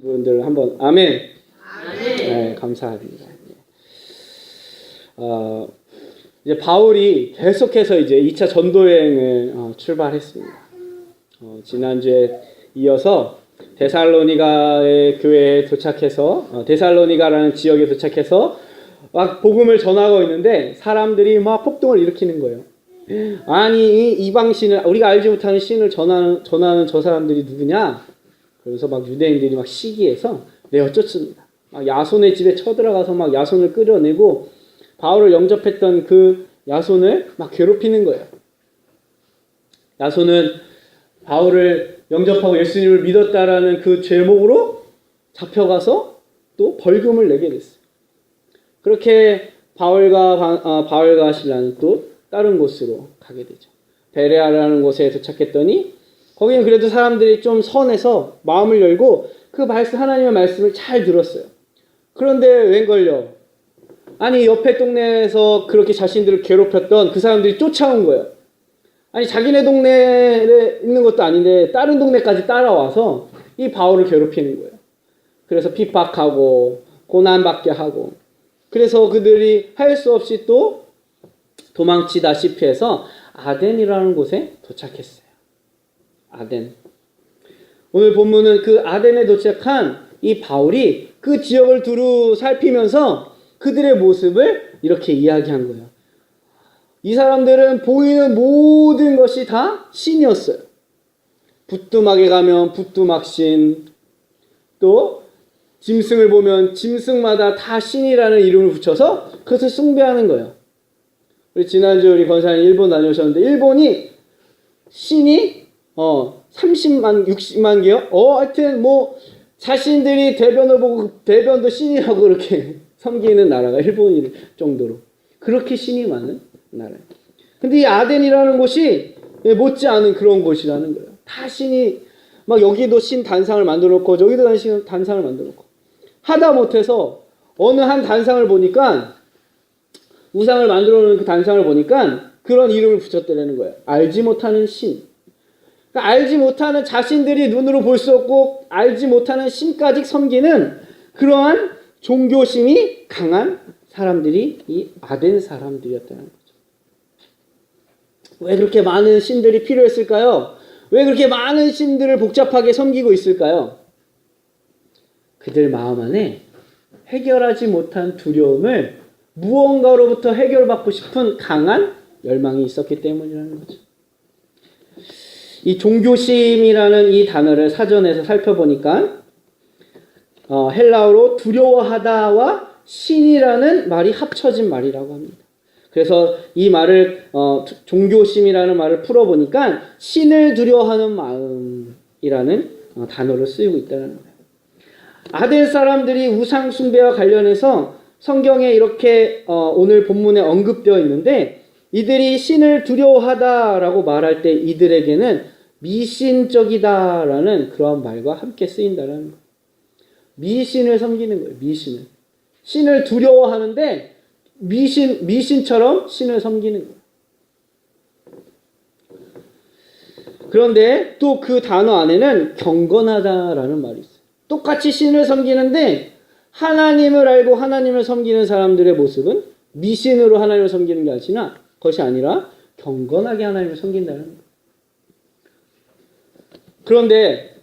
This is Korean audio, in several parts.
분들 한번 아멘. 아멘. 네, 감사합니다. 이제 바울이 계속해서 이제 2차 전도 여행을 출발했습니다. 지난주에 이어서 데살로니가의 교회에 도착해서 데살로니가라는 지역에 도착해서 막 복음을 전하고 있는데 사람들이 막 폭동을 일으키는 거예요. 아니 이 이방 신을 우리가 알지 못하는 신을 전하는 저 사람들이 누구냐? 그래서 막 유대인들이 막 시기해서 내어쫓습니다. 막 야손의 집에 쳐들어가서 막 야손을 끌어내고 바울을 영접했던 그 야손을 막 괴롭히는 거예요. 야손은 바울을 영접하고 예수님을 믿었다라는 그 제목으로 잡혀가서 또 벌금을 내게 됐어요. 그렇게 바울과 실라는 또 다른 곳으로 가게 되죠. 베레아라는 곳에 도착했더니 거기는 그래도 사람들이 좀 선해서 마음을 열고 그 하나님의 말씀을 잘 들었어요. 그런데 웬걸요? 아니 옆에 동네에서 그렇게 자신들을 괴롭혔던 그 사람들이 쫓아온 거예요. 아니 자기네 동네에 있는 것도 아닌데 다른 동네까지 따라와서 이 바울을 괴롭히는 거예요. 그래서 핍박하고 고난받게 하고 그래서 그들이 할 수 없이 또 도망치다시피 해서 아덴이라는 곳에 도착했어요. 아덴. 오늘 본문은 그 아덴에 도착한 이 바울이 그 지역을 두루 살피면서 그들의 모습을 이렇게 이야기한 거예요. 이 사람들은 보이는 모든 것이 다 신이었어요. 부뚜막에 가면 부뚜막신, 또 짐승을 보면 짐승마다 다 신이라는 이름을 붙여서 그것을 숭배하는 거예요. 우리 지난주 우리 권사님 일본 다녀오셨는데 일본이 신이 30만, 60만 개요? 하여튼 뭐 자신들이 대변을 보고 대변도 신이라고 그렇게 섬기는 나라가 일본일 정도로 그렇게 신이 많은 나라예요. 근데 이 아덴이라는 곳이 못지않은 그런 곳이라는 거예요. 다 신이 막 여기도 신 단상을 만들어 놓고 저기도 신 단상을 만들어 놓고 하다 못해서 어느 한 단상을 보니까 우상을 만들어 놓은 그 단상을 보니까 그런 이름을 붙였다는 거예요. 알지 못하는 신. 그러니까 알지 못하는 자신들이 눈으로 볼 수 없고 알지 못하는 신까지 섬기는 그러한 종교심이 강한 사람들이 이 아덴 사람들이었다는 거죠. 왜 그렇게 많은 신들이 필요했을까요? 왜 그렇게 많은 신들을 복잡하게 섬기고 있을까요? 그들 마음 안에 해결하지 못한 두려움을 무언가로부터 해결받고 싶은 강한 열망이 있었기 때문이라는 거죠. 이 종교심이라는 이 단어를 사전에서 살펴보니까 헬라어로 두려워하다와 신이라는 말이 합쳐진 말이라고 합니다. 그래서 이 말을 종교심이라는 말을 풀어보니까 신을 두려워하는 마음이라는 단어를 쓰이고 있다는 거예요. 아덴 사람들이 우상 숭배와 관련해서 성경에 이렇게 오늘 본문에 언급되어 있는데 이들이 신을 두려워하다라고 말할 때 이들에게는 미신적이다라는 그러한 말과 함께 쓰인다라는 거예요. 미신을 섬기는 거예요. 미신을. 신을 두려워하는데 미신처럼 신을 섬기는 거예요. 그런데 또 그 단어 안에는 경건하다라는 말이 있어요. 똑같이 신을 섬기는데 하나님을 알고 하나님을 섬기는 사람들의 모습은 미신으로 하나님을 섬기는 것이 아니라 경건하게 하나님을 섬긴다는 거예요. 그런데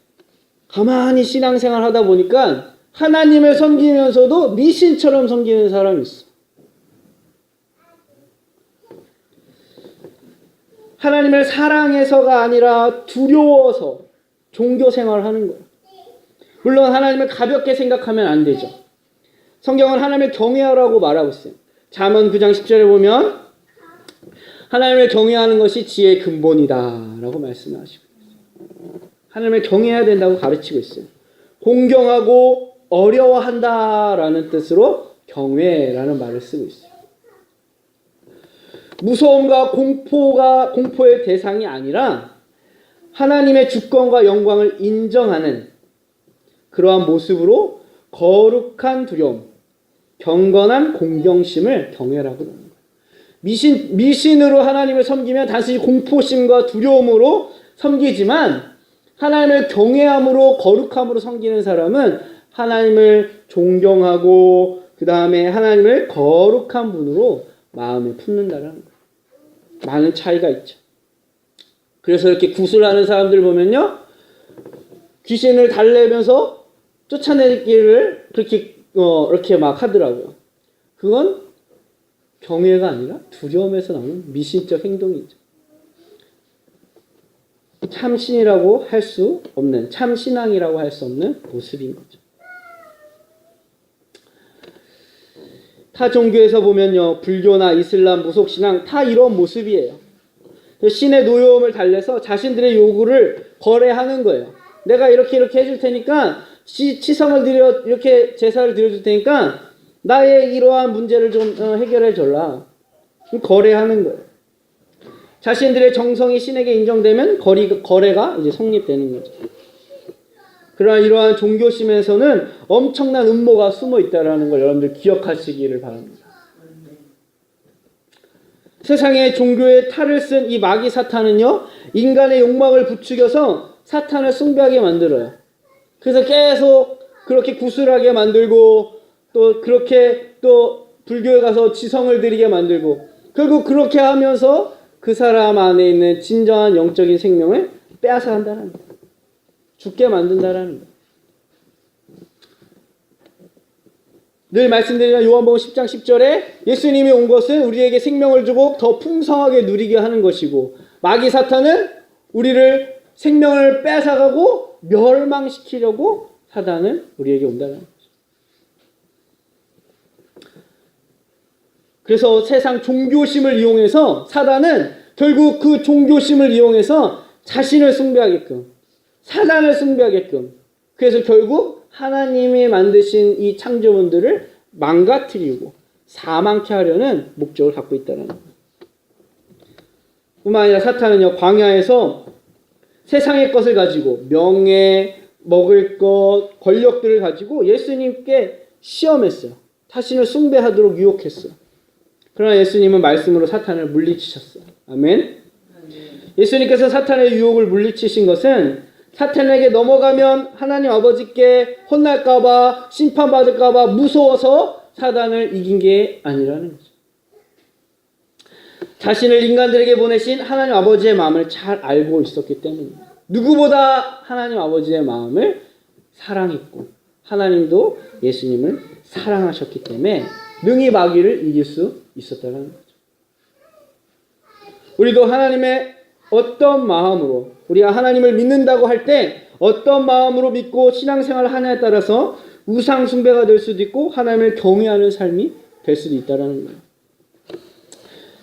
가만히 신앙생활 하다 보니까 하나님을 섬기면서도 미신처럼 섬기는 사람이 있어. 하나님을 사랑해서가 아니라 두려워서 종교생활을 하는 거예요. 물론 하나님을 가볍게 생각하면 안 되죠. 성경은 하나님을 경외하라고 말하고 있어요. 잠언 9장 10절에 보면 하나님을 경외하는 것이 지혜의 근본이다 라고 말씀하시고 있어요. 하나님을 경외해야 된다고 가르치고 있어요. 공경하고 어려워한다라는 뜻으로 경외라는 말을 쓰고 있어요. 무서움과 공포의 대상이 아니라 하나님의 주권과 영광을 인정하는 그러한 모습으로 거룩한 두려움, 경건한 공경심을 경외라고 하는 거예요. 미신으로 하나님을 섬기면 단순히 공포심과 두려움으로 섬기지만 하나님을 경외함으로 거룩함으로 섬기는 사람은 하나님을 존경하고 그 다음에 하나님을 거룩한 분으로 마음에 품는다라는 거예요. 많은 차이가 있죠. 그래서 이렇게 구슬하는 사람들 보면요, 귀신을 달래면서 쫓아내기를 그렇게 이렇게 막 하더라고요. 그건 경외가 아니라 두려움에서 나오는 미신적 행동이죠. 참신이라고 할 수 없는, 참신앙이라고 할 수 없는 모습인 거죠. 타 종교에서 보면요, 불교나 이슬람, 무속신앙 다 이런 모습이에요. 신의 노여움을 달래서 자신들의 요구를 거래하는 거예요. 내가 이렇게 해줄 테니까 치성을 드려, 이렇게 제사를 드려줄 테니까 나의 이러한 문제를 좀 해결해 줄라. 거래하는 거예요. 자신들의 정성이 신에게 인정되면 거래가 이제 성립되는 거죠. 그러나 이러한 종교심에서는 엄청난 음모가 숨어 있다는 걸 여러분들 기억하시기를 바랍니다. 세상의 종교의 탈을 쓴 이 마귀 사탄은요, 인간의 욕망을 부추겨서 사탄을 숭배하게 만들어요. 그래서 계속 그렇게 구슬하게 만들고 또 그렇게 또 불교에 가서 지성을 드리게 만들고 결국 그렇게 하면서 그 사람 안에 있는 진정한 영적인 생명을 빼앗아간다는 거예요. 죽게 만든다라는 거예요. 늘 말씀드리는 요한복음 10장 10절에 예수님이 온 것은 우리에게 생명을 주고 더 풍성하게 누리게 하는 것이고 마귀 사탄은 우리를 생명을 뺏어가고 멸망시키려고 사단은 우리에게 온다는 거죠. 그래서 세상 종교심을 이용해서 사단은 결국 그 종교심을 이용해서 자신을 숭배하게끔, 사단을 숭배하게끔, 그래서 결국 하나님이 만드신 이 창조물들을 망가뜨리고 사망케 하려는 목적을 갖고 있다는 거예요. 뿐만 아니라 사탄은요, 광야에서 세상의 것을 가지고 명예, 먹을 것, 권력들을 가지고 예수님께 시험했어요. 자신을 숭배하도록 유혹했어요. 그러나 예수님은 말씀으로 사탄을 물리치셨어요. 아멘. 예수님께서 사탄의 유혹을 물리치신 것은 사탄에게 넘어가면 하나님 아버지께 혼날까봐, 심판받을까봐 무서워서 사단을 이긴 게 아니라는 거죠. 자신을 인간들에게 보내신 하나님 아버지의 마음을 잘 알고 있었기 때문입니다. 누구보다 하나님 아버지의 마음을 사랑했고 하나님도 예수님을 사랑하셨기 때문에 능히 마귀를 이길 수 있었다는 거죠. 우리도 하나님의 어떤 마음으로, 우리가 하나님을 믿는다고 할 때 어떤 마음으로 믿고 신앙생활을 하냐에 따라서 우상 숭배가 될 수도 있고 하나님을 경외하는 삶이 될 수도 있다는 거예요.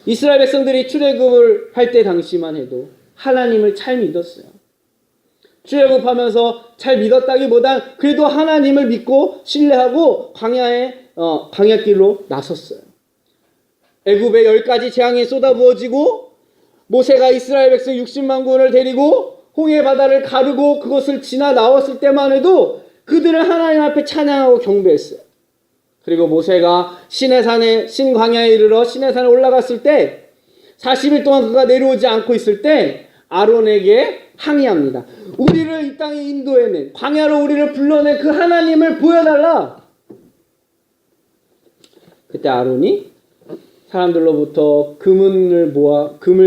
이스라엘 백성들이 출애굽을 할 때 당시만 해도 하나님을 잘 믿었어요. 출애굽하면서 잘 믿었다기보단 그래도 하나님을 믿고 신뢰하고 광야길로 나섰어요. 애굽의 10가지 재앙이 쏟아부어지고 모세가 이스라엘 백성 60만 군을 데리고 홍해 바다를 가르고 그것을 지나 나왔을 때만 해도 그들은 하나님 앞에 찬양하고 경배했어요. 그리고 모세가 신광야에 이르러 시내산에 올라갔을 때 40일 동안 그가 내려오지 않고 있을 때 아론에게 항의합니다. 우리를 이 땅에 인도해낸, 광야로 우리를 불러낸 그 하나님을 보여달라. 그때 아론이 사람들로부터 금을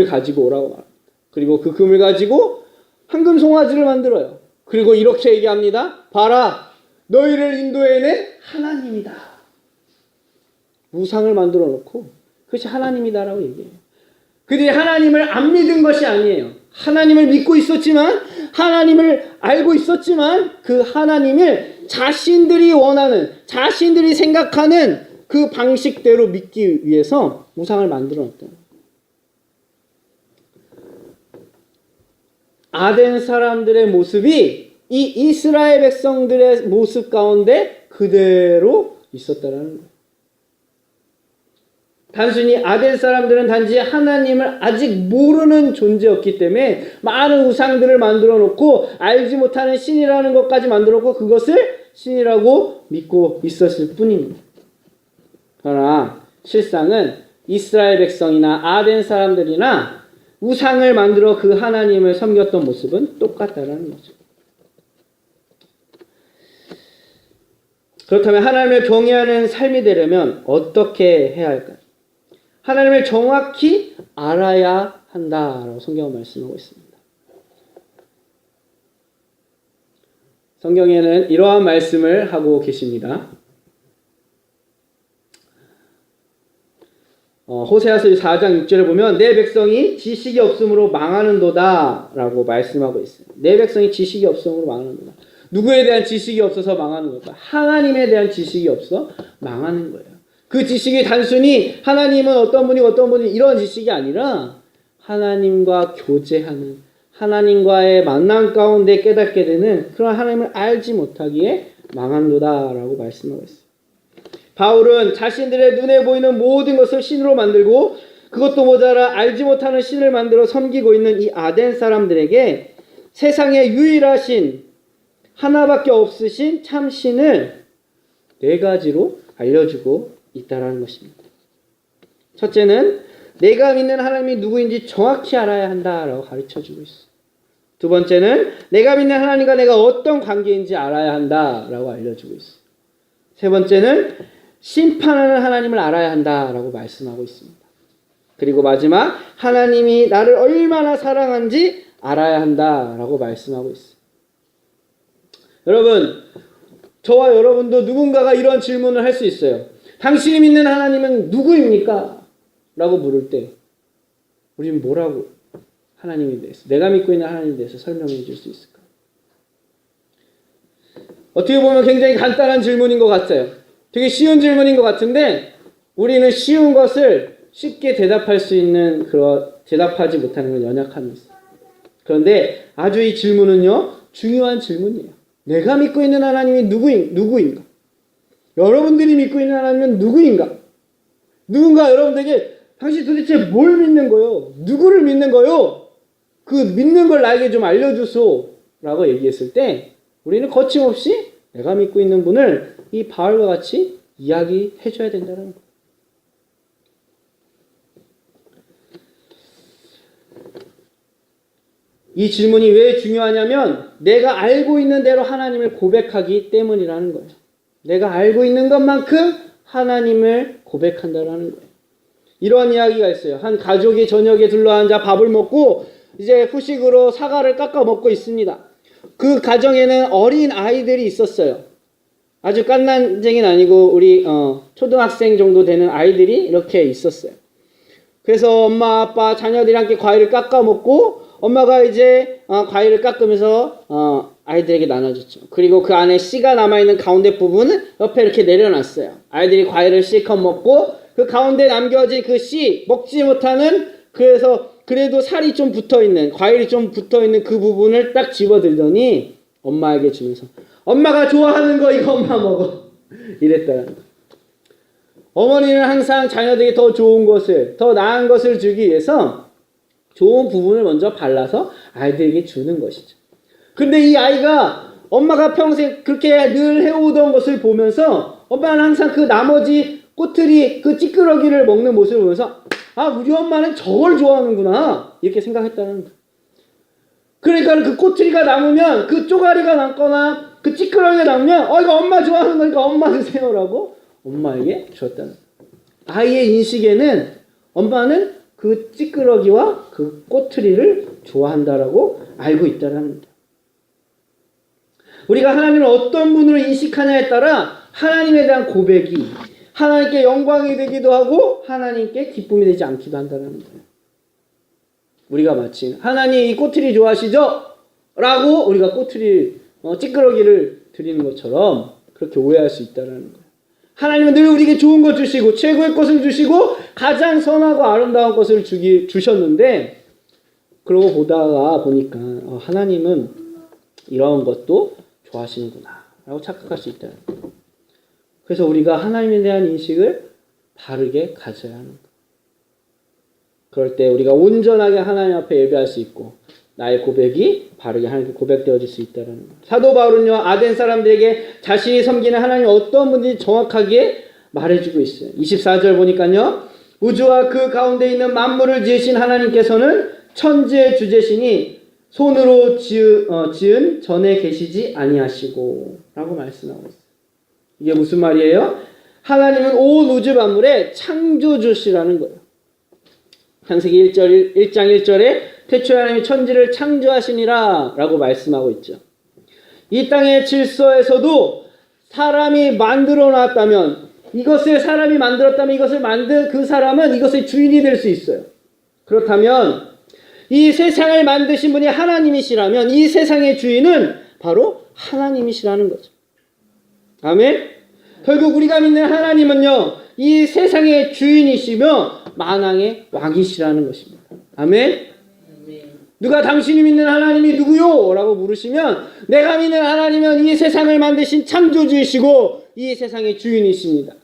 가지고 오라고 말합니다. 그리고 그 금을 가지고 황금 송아지를 만들어요. 그리고 이렇게 얘기합니다. 봐라, 너희를 인도해낸 하나님이다. 우상을 만들어 놓고 그것이 하나님이다라고 얘기해요. 그들이 하나님을 안 믿은 것이 아니에요. 하나님을 믿고 있었지만, 하나님을 알고 있었지만 그 하나님을 자신들이 원하는, 자신들이 생각하는 그 방식대로 믿기 위해서 우상을 만들어 놨다. 아덴 사람들의 모습이 이 이스라엘 백성들의 모습 가운데 그대로 있었다라는 거예요. 단순히 아덴 사람들은 단지 하나님을 아직 모르는 존재였기 때문에 많은 우상들을 만들어 놓고 알지 못하는 신이라는 것까지 만들어 놓고 그것을 신이라고 믿고 있었을 뿐입니다. 그러나 실상은 이스라엘 백성이나 아덴 사람들이나 우상을 만들어 그 하나님을 섬겼던 모습은 똑같다는 거죠. 그렇다면 하나님을 경외하는 삶이 되려면 어떻게 해야 할까요? 하나님을 정확히 알아야 한다라고 성경은 말씀하고 있습니다. 성경에는 이러한 말씀을 하고 계십니다. 호세아서 4장 6절에 보면 내 백성이 지식이 없음으로 망하는도다 라고 말씀하고 있어요. 내 백성이 지식이 없음으로 망하는도다. 누구에 대한 지식이 없어서 망하는 걸까? 하나님에 대한 지식이 없어 망하는 거예요. 그 지식이 단순히 하나님은 어떤 분이 이런 지식이 아니라 하나님과 교제하는, 하나님과의 만남 가운데 깨닫게 되는 그런 하나님을 알지 못하기에 망한도다 라고 말씀하고 있어요. 바울은 자신들의 눈에 보이는 모든 것을 신으로 만들고 그것도 모자라 알지 못하는 신을 만들어 섬기고 있는 이 아덴 사람들에게 세상에 유일하신 하나밖에 없으신 참신을 4가지로 알려주고 있다는 것입니다. 첫째는 내가 믿는 하나님이 누구인지 정확히 알아야 한다라고 가르쳐주고 있어요. 두 번째는 내가 믿는 하나님과 내가 어떤 관계인지 알아야 한다라고 알려주고 있어요. 세 번째는 심판하는 하나님을 알아야 한다라고 말씀하고 있습니다. 그리고 마지막 하나님이 나를 얼마나 사랑한지 알아야 한다라고 말씀하고 있어요. 여러분, 저와 여러분도 누군가가 이런 질문을 할 수 있어요. 당신이 믿는 하나님은 누구입니까? 라고 물을 때 우리는 뭐라고 하나님에 대해서, 내가 믿고 있는 하나님에 대해서 설명해 줄 수 있을까? 어떻게 보면 굉장히 간단한 질문인 것 같아요. 되게 쉬운 질문인 것 같은데 우리는 쉬운 것을 쉽게 대답할 수 있는 대답하지 못하는 건 연약함이 있어요. 그런데 아주 이 질문은요 중요한 질문이에요. 내가 믿고 있는 하나님이 누구인가? 여러분들이 믿고 있는 하나님은 누구인가? 누군가 여러분들에게 당신 도대체 뭘 믿는 거요? 누구를 믿는 거요? 그 믿는 걸 나에게 좀 알려주소 라고 얘기했을 때 우리는 거침없이 내가 믿고 있는 분을 이 바울과 같이 이야기해 줘야 된다는 거예요. 이 질문이 왜 중요하냐면 내가 알고 있는 대로 하나님을 고백하기 때문이라는 거예요. 내가 알고 있는 것만큼 하나님을 고백한다는 거예요. 이러한 이야기가 있어요. 한 가족이 저녁에 둘러앉아 밥을 먹고 이제 후식으로 사과를 깎아 먹고 있습니다. 그 가정에는 어린 아이들이 있었어요. 아주 갓난쟁이는 아니고 우리 초등학생 정도 되는 아이들이 이렇게 있었어요. 그래서 엄마 아빠 자녀들이 함께 과일을 깎아 먹고 엄마가 이제 과일을 깎으면서 아이들에게 나눠줬죠. 그리고 그 안에 씨가 남아있는 가운데 부분은 옆에 이렇게 내려놨어요. 아이들이 과일을 실컷 먹고 그 가운데 남겨진 그 씨 먹지 못하는, 그래서 그래도 살이 좀 붙어있는, 과일이 좀 붙어있는 그 부분을 딱 집어들더니 엄마에게 주면서 엄마가 좋아하는 거 이거 엄마 먹어 이랬다는 거예요. 어머니는 항상 자녀들에게 더 좋은 것을, 더 나은 것을 주기 위해서 좋은 부분을 먼저 발라서 아이들에게 주는 것이죠. 근데 이 아이가 엄마가 평생 그렇게 늘 해오던 것을 보면서 엄마는 항상 그 나머지 꼬투리, 그 찌끄러기를 먹는 모습을 보면서 우리 엄마는 저걸 좋아하는구나 이렇게 생각했다는 거예요. 그러니까 그 꼬투리가 남으면, 그 쪼가리가 남거나 그 찌끄러기가 남으면 이거 엄마 좋아하는 거니까 엄마 드세요라고 엄마에게 줬다는 거예요. 아이의 인식에는 엄마는 그 찌끄러기와 그 꼬투리를 좋아한다라고 알고 있다는 겁니다. 우리가 하나님을 어떤 분으로 인식하냐에 따라 하나님에 대한 고백이 하나님께 영광이 되기도 하고 하나님께 기쁨이 되지 않기도 한다는 거예요. 우리가 마치 하나님 이 꼬투리 좋아하시죠? 라고 우리가 꼬투리, 찌끄러기를 드리는 것처럼 그렇게 오해할 수 있다는 거예요. 하나님은 늘 우리에게 좋은 것 주시고 최고의 것을 주시고 가장 선하고 아름다운 것을 주셨는데, 그러고 보니까 하나님은 이런 것도 좋아하시는구나 라고 착각할 수 있다는 거예요. 그래서 우리가 하나님에 대한 인식을 바르게 가져야 하는 거예요. 그럴 때 우리가 온전하게 하나님 앞에 예배할 수 있고 나의 고백이 바르게 하나님께 고백되어질 수 있다는 거예요. 사도 바울은요 아덴 사람들에게 자신이 섬기는 하나님이 어떤 분인지 정확하게 말해주고 있어요. 24절 보니까요, 우주와 그 가운데 있는 만물을 지으신 하나님께서는 천지의 주제시니 손으로 지은 전에 계시지 아니하시고 라고 말씀하고 있어요. 이게 무슨 말이에요? 하나님은 온 우주 만물의 창조주시라는 거예요. 창세기 1장 1절에 태초에 하나님이 천지를 창조하시니라 라고 말씀하고 있죠. 이 땅의 질서에서도 사람이 만들어 놨다면, 이것을 사람이 만들었다면 이것을 만든 그 사람은 이것의 주인이 될 수 있어요. 그렇다면 이 세상을 만드신 분이 하나님이시라면 이 세상의 주인은 바로 하나님이시라는 거죠. 아멘. 결국 우리가 믿는 하나님은요, 이 세상의 주인이시며 만왕의 왕이시라는 것입니다. 아멘. 누가 당신이 믿는 하나님이 누구요? 라고 물으시면 내가 믿는 하나님은 이 세상을 만드신 창조주이시고 이 세상의 주인이십니다.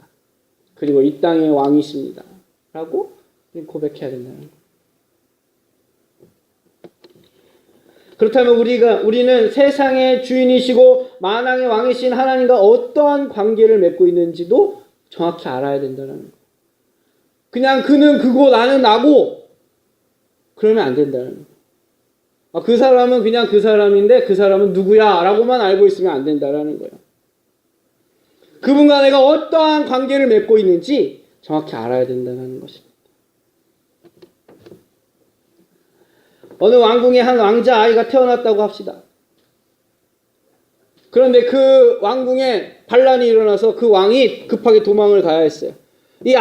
그리고 이 땅의 왕이십니다. 라고 고백해야 된다는 거예요. 그렇다면 우리는 세상의 주인이시고 만왕의 왕이신 하나님과 어떠한 관계를 맺고 있는지도 정확히 알아야 된다는 거예요. 그냥 그는 그고 나는 나고 그러면 안 된다는 거예요. 그 사람은 그냥 그 사람인데 그 사람은 누구야? 라고만 알고 있으면 안 된다는 거예요. 그분과 내가 어떠한 관계를 맺고 있는지 정확히 알아야 된다는 것입니다. 어느 왕궁에 한 왕자 아이가 태어났다고 합시다. 그런데 그 왕궁에 반란이 일어나서 그 왕이 급하게 도망을 가야 했어요. 이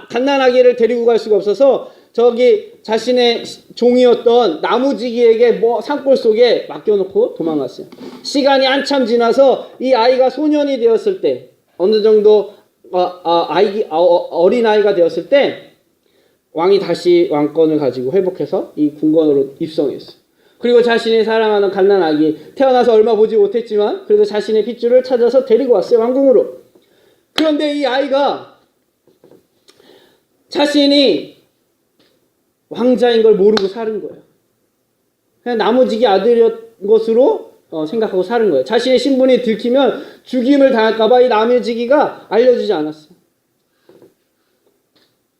갓난아기를 데리고 갈 수가 없어서 저기 자신의 종이었던 나무지기에게 산골 속에 맡겨놓고 도망갔어요. 시간이 한참 지나서 이 아이가 소년이 되었을 때, 어느 정도 어린아이가 되었을 때 왕이 다시 왕권을 가지고 회복해서 이 궁궐으로 입성했어요. 그리고 자신이 사랑하는 갓난아기, 태어나서 얼마 보지 못했지만 그래도 자신의 핏줄을 찾아서 데리고 왔어요, 왕궁으로. 그런데 이 아이가 자신이 왕자인 걸 모르고 사는 거예요. 그냥 나무지기 아들이었 것으로 생각하고 사는 거예요. 자신의 신분이 들키면 죽임을 당할까봐 이 나무지기가 알려주지 않았어요.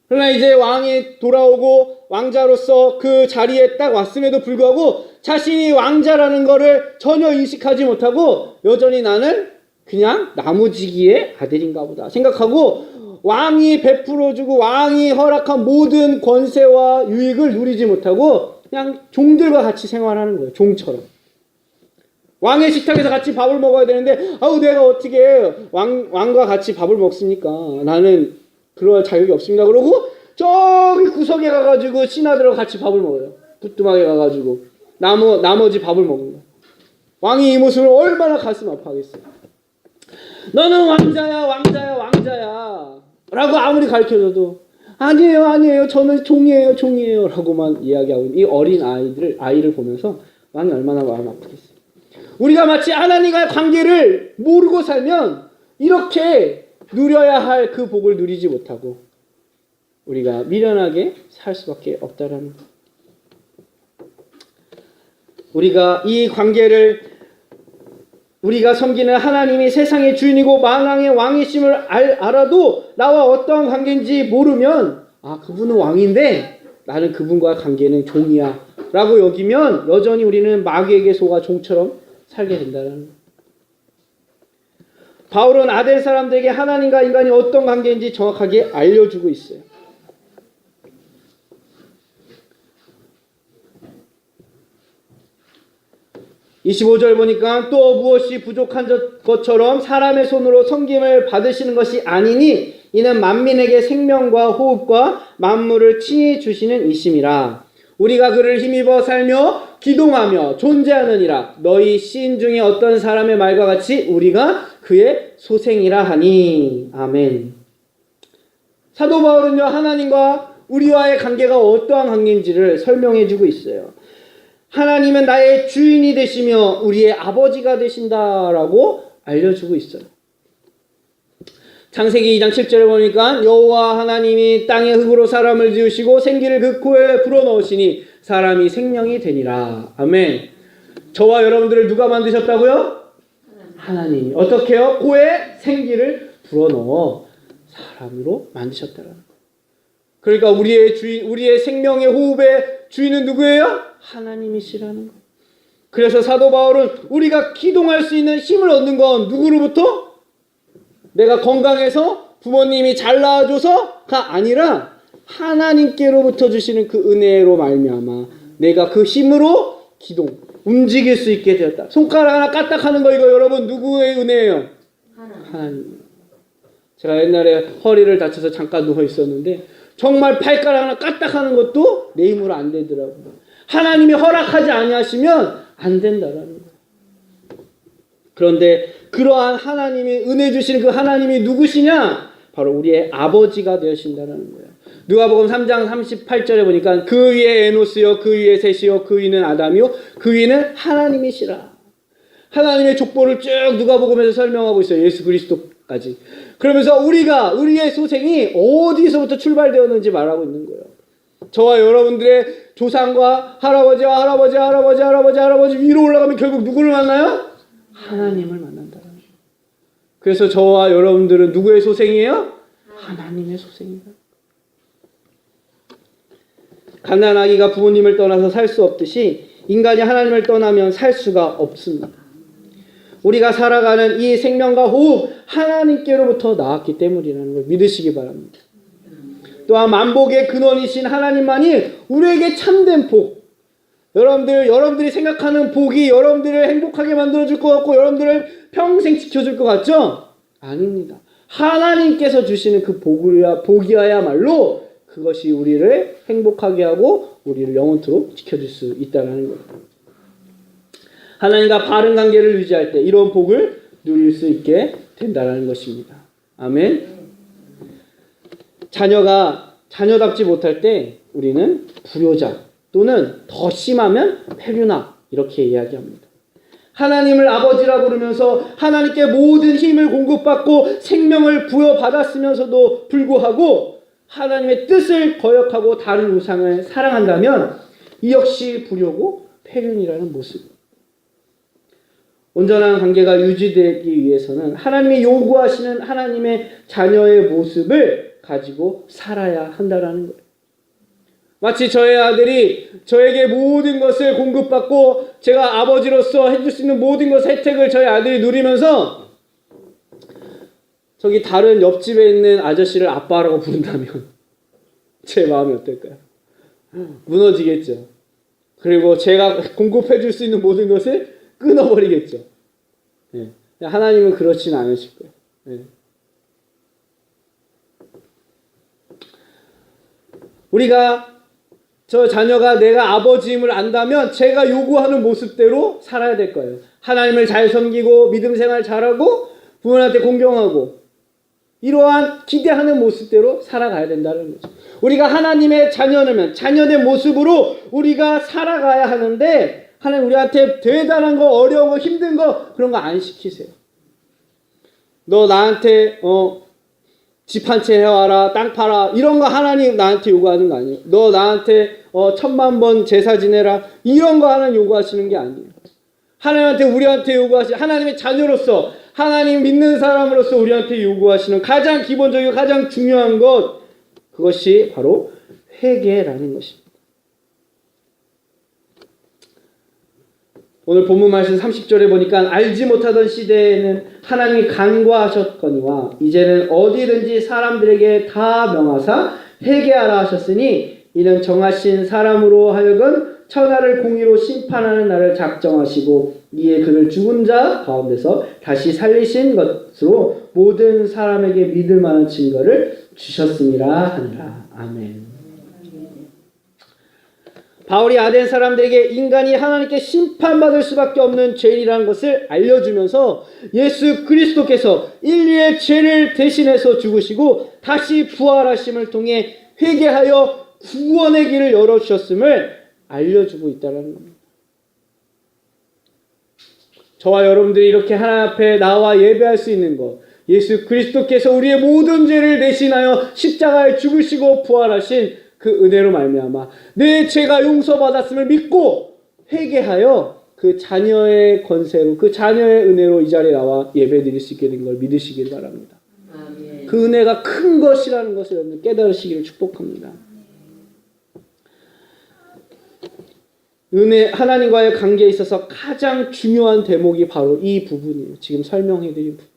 그러나 이제 왕이 돌아오고 왕자로서 그 자리에 딱 왔음에도 불구하고 자신이 왕자라는 거를 전혀 인식하지 못하고 여전히 나는 그냥 나무지기의 아들인가 보다 생각하고 왕이 베풀어주고 왕이 허락한 모든 권세와 유익을 누리지 못하고 그냥 종들과 같이 생활하는 거예요. 종처럼. 왕의 식탁에서 같이 밥을 먹어야 되는데 내가 어떻게 왕과 같이 밥을 먹습니까? 나는 그럴 자격이 없습니다. 그러고 저기 구석에 가가지고 신하들과 같이 밥을 먹어요. 부뚜막에 가가지고 나머지 밥을 먹는 거예요. 왕이 이 모습을 얼마나 가슴 아파하겠어요. 너는 왕자야 라고 아무리 가르쳐줘도 아니에요 저는 종이에요 라고만 이야기하고 있는 이 어린 아이를 보면서 왕이 얼마나 마음 아프겠어요. 우리가 마치 하나님과의 관계를 모르고 살면 이렇게 누려야 할 그 복을 누리지 못하고 우리가 미련하게 살 수밖에 없다라는 것. 우리가 이 관계를, 우리가 섬기는 하나님이 세상의 주인이고 만왕의 왕이심을 알아도 나와 어떠한 관계인지 모르면 그분은 왕인데 나는 그분과 관계는 종이야 라고 여기면 여전히 우리는 마귀에게 속아 종처럼 살게 된다는 거예요. 바울은 아덴 사람들에게 하나님과 인간이 어떤 관계인지 정확하게 알려주고 있어요. 25절 보니까 또 무엇이 부족한 것처럼 사람의 손으로 섬김을 받으시는 것이 아니니 이는 만민에게 생명과 호흡과 만물을 친히 주시는 이심이라. 우리가 그를 힘입어 살며 기동하며 존재하느니라. 너희 시인 중에 어떤 사람의 말과 같이 우리가 그의 소생이라 하니. 아멘. 사도 바울은요, 하나님과 우리와의 관계가 어떠한 관계인지를 설명해 주고 있어요. 하나님은 나의 주인이 되시며 우리의 아버지가 되신다라고 알려주고 있어요. 창세기 2장 7절에 보니까 여호와 하나님이 땅의 흙으로 사람을 지으시고 생기를 그 코에 불어넣으시니 사람이 생명이 되니라. 아멘. 저와 여러분들을 누가 만드셨다고요? 하나님이. 어떻게 해요? 코에 생기를 불어넣어 사람으로 만드셨다라. 그러니까 우리의 주인, 우리의 생명의 호흡의 주인은 누구예요? 하나님이시라는 거. 그래서 사도 바울은 우리가 기동할 수 있는 힘을 얻는 건 누구로부터? 내가 건강해서 부모님이 잘 낳아줘서가 아니라 하나님께로부터 주시는 그 은혜로 말미암아 내가 그 힘으로 움직일 수 있게 되었다. 손가락 하나 까딱하는 거 이거 여러분 누구의 은혜예요? 하나님. 제가 옛날에 허리를 다쳐서 잠깐 누워 있었는데 정말 발가락 하나 까딱하는 것도 내 힘으로 안 되더라고요. 하나님이 허락하지 아니하시면 안 된다라는 거예요. 그런데 그러한 하나님이 은혜 주시는 그 하나님이 누구시냐? 바로 우리의 아버지가 되신다는 거예요. 누가복음 3장 38절에 보니까 그 위에 에노스요, 그 위에 셋이요, 그 위는 아담이요, 그 위는 하나님이시라. 하나님의 족보를 쭉 누가복음에서 설명하고 있어요. 예수 그리스도까지. 그러면서 우리의 소생이 어디서부터 출발되었는지 말하고 있는 거예요. 저와 여러분들의 조상과 할아버지와 할아버지 위로 올라가면 결국 누구를 만나요? 하나님을 만난다. 그래서 저와 여러분들은 누구의 소생이에요? 하나님의 소생이다. 갓난아기가 부모님을 떠나서 살 수 없듯이 인간이 하나님을 떠나면 살 수가 없습니다. 우리가 살아가는 이 생명과 호흡 하나님께로부터 나왔기 때문이라는 걸 믿으시기 바랍니다. 또한 만복의 근원이신 하나님만이 우리에게 참된 복, 여러분들이 생각하는 복이 여러분들을 행복하게 만들어줄 것 같고 여러분들을 평생 지켜줄 것 같죠? 아닙니다. 하나님께서 주시는 그 복이야말로 그것이 우리를 행복하게 하고 우리를 영원토록 지켜줄 수 있다는 거예요. 하나님과 바른 관계를 유지할 때 이런 복을 누릴 수 있게 된다는 것입니다. 아멘. 자녀가 자녀답지 못할 때 우리는 불효자 또는 더 심하면 폐륜아 이렇게 이야기합니다. 하나님을 아버지라 부르면서 하나님께 모든 힘을 공급받고 생명을 부여받았으면서도 불구하고 하나님의 뜻을 거역하고 다른 우상을 사랑한다면 이 역시 불효고 폐륜이라는 모습. 온전한 관계가 유지되기 위해서는 하나님이 요구하시는 하나님의 자녀의 모습을 가지고 살아야 한다는 거예요. 마치 저의 아들이 저에게 모든 것을 공급받고 제가 아버지로서 해줄 수 있는 모든 것의 혜택을 저희 아들이 누리면서 저기 다른 옆집에 있는 아저씨를 아빠라고 부른다면 제 마음이 어떨까요? 무너지겠죠. 그리고 제가 공급해 줄 수 있는 모든 것을 끊어버리겠죠. 네. 하나님은 그렇지는 않으실 거예요. 네. 우리가 저 자녀가 내가 아버지임을 안다면 제가 요구하는 모습대로 살아야 될 거예요. 하나님을 잘 섬기고 믿음 생활 잘하고 부모님한테 공경하고 이러한 기대하는 모습대로 살아가야 된다는 거죠. 우리가 하나님의 자녀라면 자녀의 모습으로 우리가 살아가야 하는데 하나님 우리한테 대단한 거 어려운 거 힘든 거 그런 거 안 시키세요. 너 나한테 집 한 채 해와라 땅 팔아 이런 거 하나님 나한테 요구하는 거 아니에요. 너 나한테 1000만 번 제사 지내라 이런 거 하나님 요구하시는 게 아니에요. 하나님한테 우리한테 요구하시는 하나님의 자녀로서 하나님 믿는 사람으로서 우리한테 요구하시는 가장 기본적이고 가장 중요한 것 그것이 바로 회개라는 것입니다. 오늘 본문 말씀 30절에 보니까 알지 못하던 시대에는 하나님이 간과하셨거니와 이제는 어디든지 사람들에게 다 명하사 회개하라 하셨으니 이는 정하신 사람으로 하여금 천하를 공의로 심판하는 날을 작정하시고 이에 그를 죽은 자 가운데서 다시 살리신 것으로 모든 사람에게 믿을 만한 증거를 주셨음이라 하니라. 아멘. 바울이 아덴 사람들에게 인간이 하나님께 심판받을 수밖에 없는 죄인이라는 것을 알려주면서 예수 그리스도께서 인류의 죄를 대신해서 죽으시고 다시 부활하심을 통해 회개하여 구원의 길을 열어주셨음을 알려주고 있다는 겁니다. 저와 여러분들이 이렇게 하나님 앞에 나와 예배할 수 있는 것 예수 그리스도께서 우리의 모든 죄를 대신하여 십자가에 죽으시고 부활하신 그 은혜로 말미암아 내 죄가 용서받았음을 믿고 회개하여 그 자녀의 권세로 그 자녀의 은혜로 이 자리에 나와 예배드릴 수 있게 된 걸 믿으시길 바랍니다. 아멘. 그 은혜가 큰 것이라는 것을 여러분 깨달으시기를 축복합니다. 은혜 하나님과의 관계에 있어서 가장 중요한 대목이 바로 이 부분이에요. 지금 설명해드린 부분.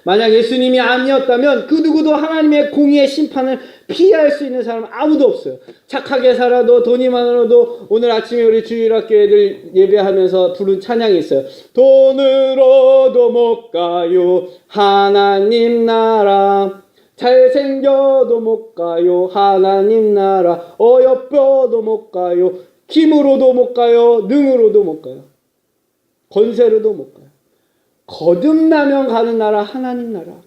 만약 예수님이 아니었다면 그 누구도 하나님의 공의의 심판을 피할 수 있는 사람은 아무도 없어요. 착하게 살아도 돈이 많아도 오늘 아침에 우리 주일학교 애들 예배하면서 부른 찬양이 있어요. 돈으로도 못 가요 하나님 나라, 잘생겨도 못 가요 하나님 나라, 어여뻐도 못 가요, 힘으로도 못 가요, 능으로도 못 가요, 권세로도 못 가요. 거듭나면 가는 나라 하나님 나라.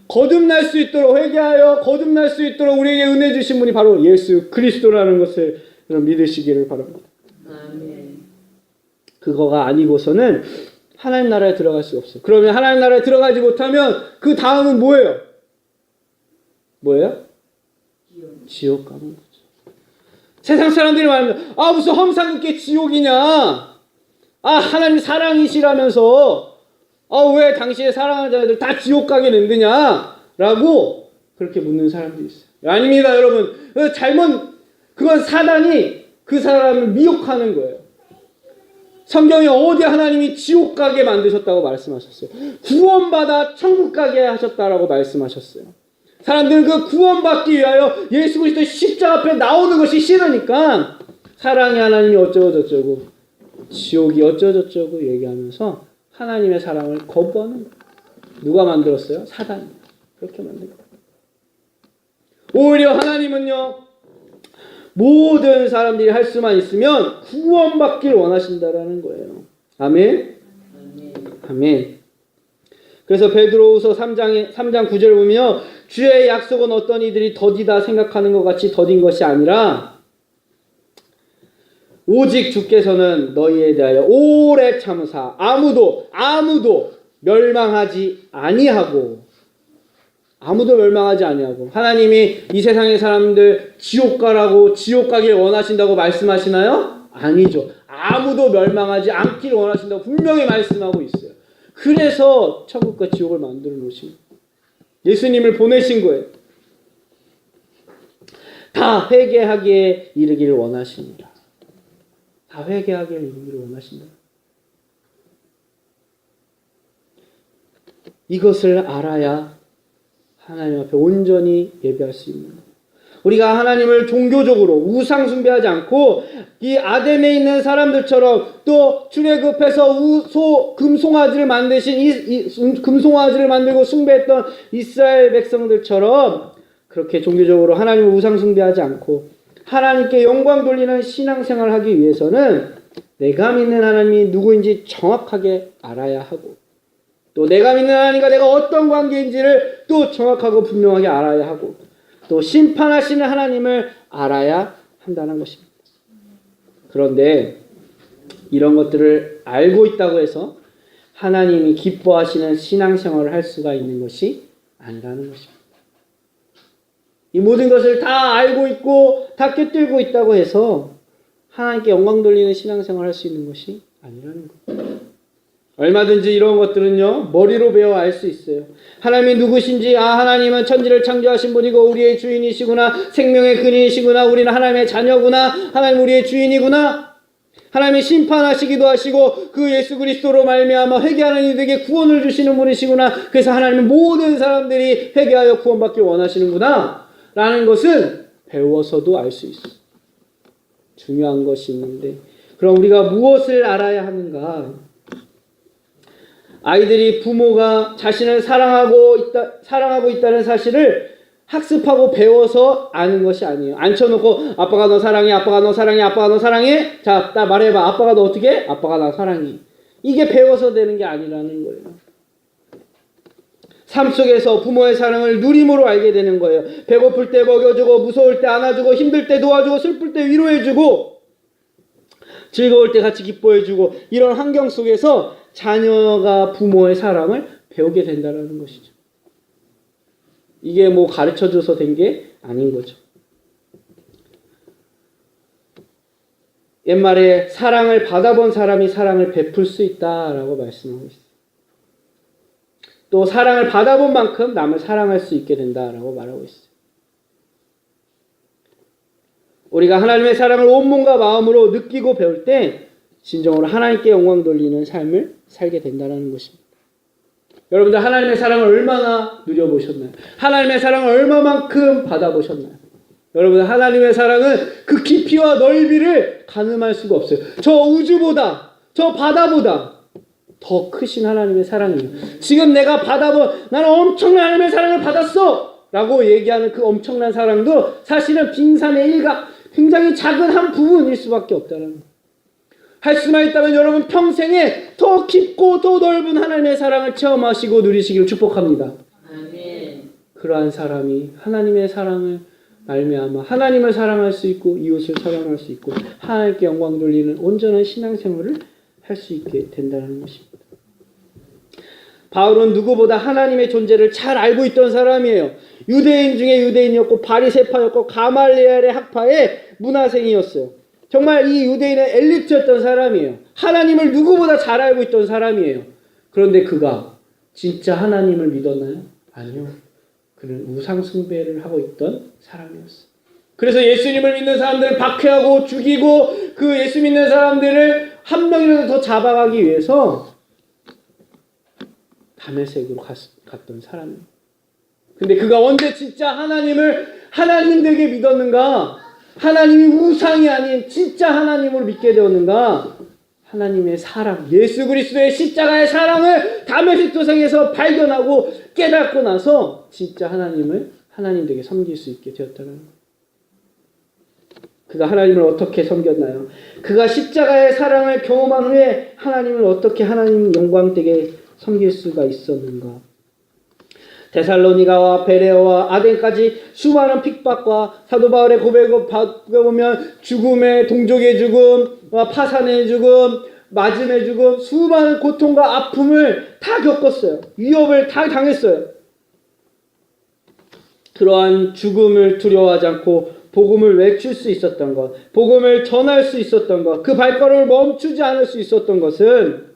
거듭날 수 있도록 회개하여 거듭날 수 있도록 우리에게 은혜 주신 분이 바로 예수 그리스도라는 것을 믿으시기를 바랍니다. 아멘. 그거가 아니고서는 하나님 나라에 들어갈 수가 없어요. 그러면 하나님 나라에 들어가지 못하면 그 다음은 뭐예요? 뭐예요? 지옥 가는 거죠. 세상 사람들이 말합니다. 아 무슨 험상궂게 지옥이냐. 아 하나님 사랑이시라면서 왜 당신의 사랑하는 자들 다 지옥 가게 낸드냐? 라고 그렇게 묻는 사람들이 있어요. 아닙니다, 여러분. 그건 사단이 그 사람을 미혹하는 거예요. 성경에 어디 하나님이 지옥 가게 만드셨다고 말씀하셨어요? 구원받아 천국 가게 하셨다라고 말씀하셨어요. 사람들은 그 구원받기 위하여 예수 그리스도의 십자가 앞에 나오는 것이 싫으니까 사랑의 하나님이 어쩌고저쩌고 지옥이 어쩌고저쩌고 얘기하면서 하나님의 사랑을 거부하는 거예요. 누가 만들었어요? 사단이. 그렇게 만든 거예요. 오히려 하나님은요, 모든 사람들이 할 수만 있으면 구원받기를 원하신다라는 거예요. 아멘? 아멘. 그래서 베드로후서 3장 9절 보면 주의 약속은 어떤 이들이 더디다 생각하는 것 같이 더딘 것이 아니라 오직 주께서는 너희에 대하여 오래 참으사 아무도 멸망하지 아니하고 하나님이 이 세상의 사람들 지옥 가라고 지옥 가길 원하신다고 말씀하시나요? 아니죠. 아무도 멸망하지 않기를 원하신다고 분명히 말씀하고 있어요. 그래서 천국과 지옥을 만들어 놓으신 거예요. 예수님을 보내신 거예요. 다 회개하기에 이르기를 원하십니다. 다 회개하기를 이루기를 원하신다. 이것을 알아야 하나님 앞에 온전히 예배할 수 있는 거예요. 우리가 하나님을 종교적으로 우상 숭배하지 않고 이 아덴에 있는 사람들처럼 또 출애굽해서 금송아지를 만드신 금송아지를 만들고 숭배했던 이스라엘 백성들처럼 그렇게 종교적으로 하나님을 우상 숭배하지 않고 하나님께 영광 돌리는 신앙생활을 하기 위해서는 내가 믿는 하나님이 누구인지 정확하게 알아야 하고 또 내가 믿는 하나님과 내가 어떤 관계인지를 또 정확하고 분명하게 알아야 하고 또 심판하시는 하나님을 알아야 한다는 것입니다. 그런데 이런 것들을 알고 있다고 해서 하나님이 기뻐하시는 신앙생활을 할 수가 있는 것이 아니라는 것입니다. 이 모든 것을 다 알고 있고 다 꿰뚫고 있다고 해서 하나님께 영광 돌리는 신앙생활을 할 수 있는 것이 아니라는 거예요. 얼마든지 이런 것들은요 머리로 배워 알 수 있어요. 하나님이 누구신지, 하나님은 천지를 창조하신 분이고 우리의 주인이시구나, 생명의 근인이시구나, 우리는 하나님의 자녀구나, 하나님 우리의 주인이구나, 하나님이 심판하시기도 하시고 그 예수 그리스도로 말미암아 회개하는 이들에게 구원을 주시는 분이시구나, 그래서 하나님은 모든 사람들이 회개하여 구원받길 원하시는구나 라는 것은 배워서도 알 수 있어요. 중요한 것이 있는데 그럼 우리가 무엇을 알아야 하는가? 아이들이 부모가 자신을 사랑하고 있다는 사실을 학습하고 배워서 아는 것이 아니에요. 앉혀놓고 아빠가 너 사랑해, 아빠가 너 사랑해, 아빠가 너 사랑해. 자, 나 말해봐. 아빠가 너 어떻게 해? 아빠가 나 사랑해. 이게 배워서 되는 게 아니라는 거예요. 삶 속에서 부모의 사랑을 누림으로 알게 되는 거예요. 배고플 때 먹여주고, 무서울 때 안아주고, 힘들 때 도와주고, 슬플 때 위로해주고, 즐거울 때 같이 기뻐해주고, 이런 환경 속에서 자녀가 부모의 사랑을 배우게 된다는 것이죠. 이게 뭐 가르쳐줘서 된 게 아닌 거죠. 옛말에 사랑을 받아본 사람이 사랑을 베풀 수 있다라고 말씀하고 있어요. 또 사랑을 받아본 만큼 남을 사랑할 수 있게 된다라고 말하고 있어요. 우리가 하나님의 사랑을 온 몸과 마음으로 느끼고 배울 때 진정으로 하나님께 영광 돌리는 삶을 살게 된다는 것입니다. 여러분들 하나님의 사랑을 얼마나 누려보셨나요? 하나님의 사랑을 얼마만큼 받아보셨나요? 여러분 하나님의 사랑은 그 깊이와 넓이를 가늠할 수가 없어요. 저 우주보다 저 바다보다 더 크신 하나님의 사랑이에요. 지금 내가 나는 엄청난 하나님의 사랑을 받았어 라고 얘기하는 그 엄청난 사랑도 사실은 빙산의 일각 굉장히 작은 한 부분일 수밖에 없다는 거예요. 할 수만 있다면 여러분 평생에 더 깊고 더 넓은 하나님의 사랑을 체험하시고 누리시기를 축복합니다. 아멘. 그러한 사람이 하나님의 사랑을 말미암아 하나님을 사랑할 수 있고 이웃을 사랑할 수 있고 하나님께 영광 돌리는 온전한 신앙생활을 할 수 있게 된다는 것입니다. 바울은 누구보다 하나님의 존재를 잘 알고 있던 사람이에요. 유대인 중에 유대인이었고 바리새파였고 가말리엘의 학파의 문화생이었어요. 정말 이 유대인의 엘리트였던 사람이에요. 하나님을 누구보다 잘 알고 있던 사람이에요. 그런데 그가 진짜 하나님을 믿었나요? 아니요. 그는 우상 숭배를 하고 있던 사람이었어요. 그래서 예수님을 믿는 사람들을 박해하고 죽이고 그 예수 믿는 사람들을 한 명이라도 더 잡아가기 위해서 다메섹으로 갔던 사람이에요. 근데 그가 언제 진짜 하나님을 하나님되게 믿었는가? 하나님이 우상이 아닌 진짜 하나님으로 믿게 되었는가? 하나님의 사랑, 예수 그리스도의 십자가의 사랑을 다메섹 도상에서 발견하고 깨닫고 나서 진짜 하나님을 하나님되게 섬길 수 있게 되었다는 거예요. 그가 하나님을 어떻게 섬겼나요? 그가 십자가의 사랑을 경험한 후에 하나님을 어떻게 하나님 영광되게 섬길 수가 있었는가? 데살로니가와 베레아와 아덴까지 수많은 핍박과 사도 바울의 고백을 보면 죽음의 동족의 죽음, 파산의 죽음, 맞음의 죽음, 수많은 고통과 아픔을 다 겪었어요. 위협을 다 당했어요. 그러한 죽음을 두려워하지 않고 복음을 외칠 수 있었던 것, 복음을 전할 수 있었던 것, 그 발걸음을 멈추지 않을 수 있었던 것은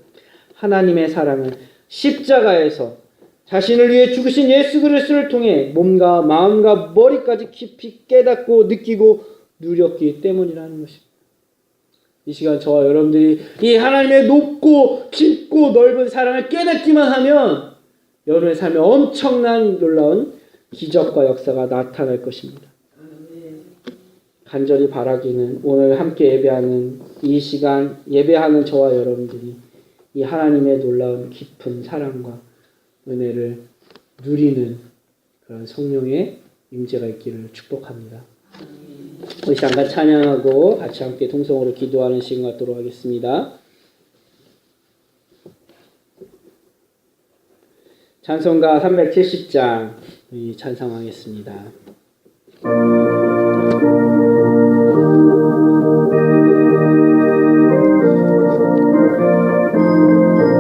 하나님의 사랑을 십자가에서 자신을 위해 죽으신 예수 그리스도를 통해 몸과 마음과 머리까지 깊이 깨닫고 느끼고 누렸기 때문이라는 것입니다. 이 시간 저와 여러분들이 이 하나님의 높고 깊고 넓은 사랑을 깨닫기만 하면 여러분의 삶에 엄청난 놀라운 기적과 역사가 나타날 것입니다. 간절히 바라기는 오늘 함께 예배하는 이 시간 예배하는 저와 여러분들이 이 하나님의 놀라운 깊은 사랑과 은혜를 누리는 그런 성령의 임재가 있기를 축복합니다. 우리 잠깐 찬양하고 같이 함께 통성으로 기도하는 시간 갖도록 하겠습니다. 찬송가 370장 찬송하겠습니다.